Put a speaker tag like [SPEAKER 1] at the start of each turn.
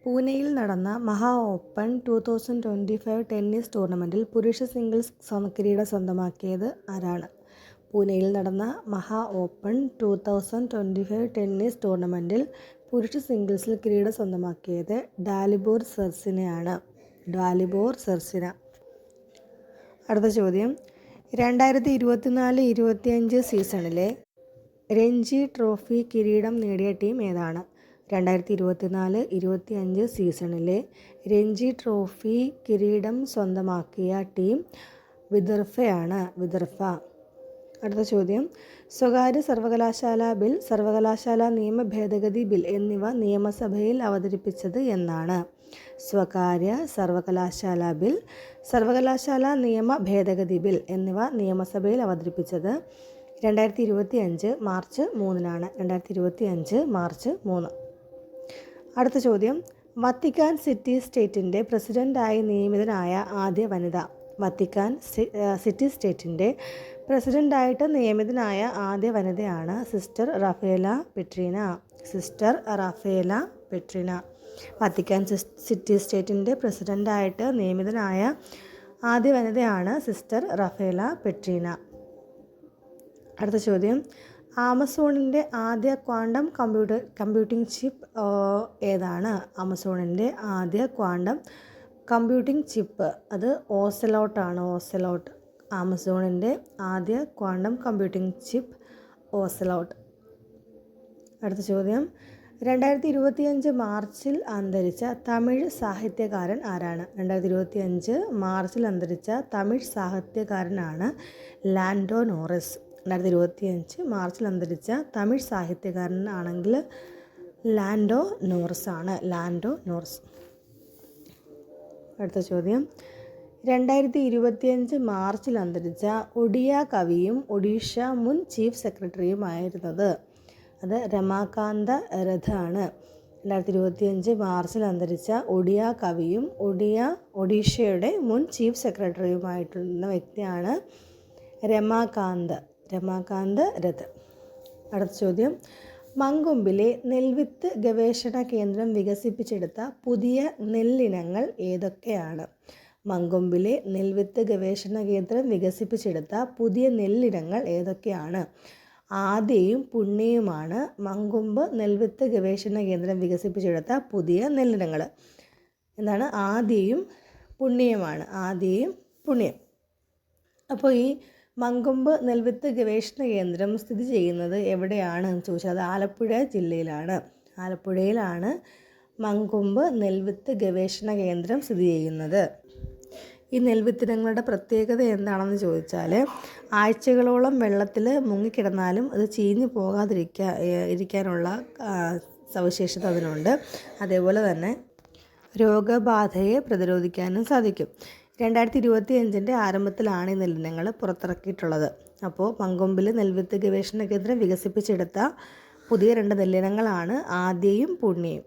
[SPEAKER 1] പൂനെയിൽ നടന്ന മഹാ ഓപ്പൺ 2025 ടെന്നീസ് ടൂർണമെൻറ്റിൽ പുരുഷ സിംഗിൾസ് കിരീടം സ്വന്തമാക്കിയത് ആരാണ്? പൂനെയിൽ നടന്ന മഹാ ഓപ്പൺ 2025 ടെന്നീസ് ടൂർണമെൻറ്റിൽ പുരുഷ സിംഗിൾസിൽ കിരീടം സ്വന്തമാക്കിയത് ഡാലിബോർ സെർസിനയാണ്. അടുത്ത ചോദ്യം, 2024-25 സീസണിലെ രഞ്ജി ട്രോഫി കിരീടം നേടിയ ടീം ഏതാണ്? 2024-25 സീസണിലെ രഞ്ജി ട്രോഫി കിരീടം സ്വന്തമാക്കിയ ടീം വിദർഭയാണ്. അടുത്ത ചോദ്യം, സ്വകാര്യ സർവകലാശാല ബിൽ, സർവകലാശാല നിയമ ഭേദഗതി ബിൽ എന്നിവ നിയമസഭയിൽ അവതരിപ്പിച്ചത് എന്നാണ്? സ്വകാര്യ സർവകലാശാല ബിൽ, സർവകലാശാല നിയമ ഭേദഗതി ബിൽ എന്നിവ നിയമസഭയിൽ അവതരിപ്പിച്ചത് 2025 മാർച്ച് 3-നാണ്. 2025 മാർച്ച് 3. അടുത്ത ചോദ്യം, വത്തിക്കാൻ സിറ്റി സ്റ്റേറ്റിൻ്റെ പ്രസിഡൻ്റായി നിയമിതനായ ആദ്യ വനിത. വത്തിക്കാൻ സിറ്റി സ്റ്റേറ്റിൻ്റെ പ്രസിഡൻ്റായിട്ട് നിയമിതനായ ആദ്യ വനിതയാണ് സിസ്റ്റർ റാഫേല പെട്രീന. വത്തിക്കാൻ സിറ്റി സ്റ്റേറ്റിൻ്റെ പ്രസിഡൻ്റായിട്ട് നിയമിതനായ ആദ്യ വനിതയാണ് സിസ്റ്റർ റാഫേല പെട്രീന. അടുത്ത ചോദ്യം, ആമസോണിൻ്റെ ആദ്യ ക്വാണ്ടം കമ്പ്യൂട്ടിംഗ് ചിപ്പ് ഏതാണ്? ആമസോണിൻ്റെ ആദ്യ ക്വാണ്ടം കമ്പ്യൂട്ടിംഗ് ചിപ്പ് അത് ഓസലോട്ടാണ്. ആമസോണിൻ്റെ ആദ്യ ക്വാണ്ടം കമ്പ്യൂട്ടിംഗ് ചിപ്പ് ഓസലോട്ട്. അടുത്ത ചോദ്യം, 2025 മാർച്ചിൽ അന്തരിച്ച തമിഴ് സാഹിത്യകാരൻ ആരാണ്? 2025 മാർച്ചിൽ അന്തരിച്ച തമിഴ് സാഹിത്യകാരനാണ് ലാൻഡോ നോറിസ്. 2025 മാർച്ചിൽ അന്തരിച്ച തമിഴ് സാഹിത്യകാരനാണെങ്കിൽ ലാൻഡോ നോറിസ്. അടുത്ത ചോദ്യം, 2025 മാർച്ചിൽ അന്തരിച്ച ഒഡിയ കവിയും ഒഡീഷ മുൻ ചീഫ് സെക്രട്ടറിയുമായിരുന്നത് അത് രമാകാന്ത രഥാണ്. 2025 മാർച്ചിൽ അന്തരിച്ച ഒഡിയ കവിയും ഒഡീഷയുടെ മുൻ ചീഫ് സെക്രട്ടറിയുമായിട്ടുള്ള വ്യക്തിയാണ് രമാകാന്ത് രഥ്. അടുത്ത ചോദ്യം, മങ്കൊമ്പിലെ നെൽവിത്ത് ഗവേഷണ കേന്ദ്രം വികസിപ്പിച്ചെടുത്ത പുതിയ നെല്ലിനങ്ങൾ ഏതൊക്കെയാണ്? മങ്കൊമ്പിലെ നെൽവിത്ത് ഗവേഷണ കേന്ദ്രം വികസിപ്പിച്ചെടുത്ത പുതിയ നെല്ലിനങ്ങൾ ഏതൊക്കെയാണ്? ആദ്യയും പുണ്യയുമാണ് മങ്കൊമ്പ് നെൽവിത്ത് ഗവേഷണ കേന്ദ്രം വികസിപ്പിച്ചെടുത്ത പുതിയ നെല്ലിനങ്ങൾ. എന്താണ്? ആദ്യയും പുണ്യമാണ്. അപ്പോൾ ഈ മങ്കൊമ്പ് നെൽവിത്ത് ഗവേഷണ കേന്ദ്രം സ്ഥിതി ചെയ്യുന്നത് എവിടെയാണെന്ന് ചോദിച്ചാൽ അത് ആലപ്പുഴ ജില്ലയിലാണ്. ആലപ്പുഴയിലാണ് മങ്കൊമ്പ് നെൽവിത്ത് ഗവേഷണ കേന്ദ്രം സ്ഥിതി ചെയ്യുന്നത്. ഈ നെൽവിത്തിനങ്ങളുടെ പ്രത്യേകത എന്താണെന്ന് ചോദിച്ചാൽ ആഴ്ചകളോളം വെള്ളത്തിൽ മുങ്ങിക്കിടന്നാലും അത് ചീഞ്ഞു ഇരിക്കാനുള്ള സവിശേഷത അതിനുണ്ട്. അതേപോലെ തന്നെ രോഗബാധയെ പ്രതിരോധിക്കാനും സാധിക്കും. 2025 ആരംഭത്തിലാണ് ഈ നെല്ലിനങ്ങൾ പുറത്തിറക്കിയിട്ടുള്ളത്. അപ്പോൾ മങ്കൊമ്പിൽ നെൽവിത്ത് ഗവേഷണ കേന്ദ്രം വികസിപ്പിച്ചെടുത്ത പുതിയ 2 നെല്ലിനങ്ങളാണ് ആദ്യയും പുണ്യയും.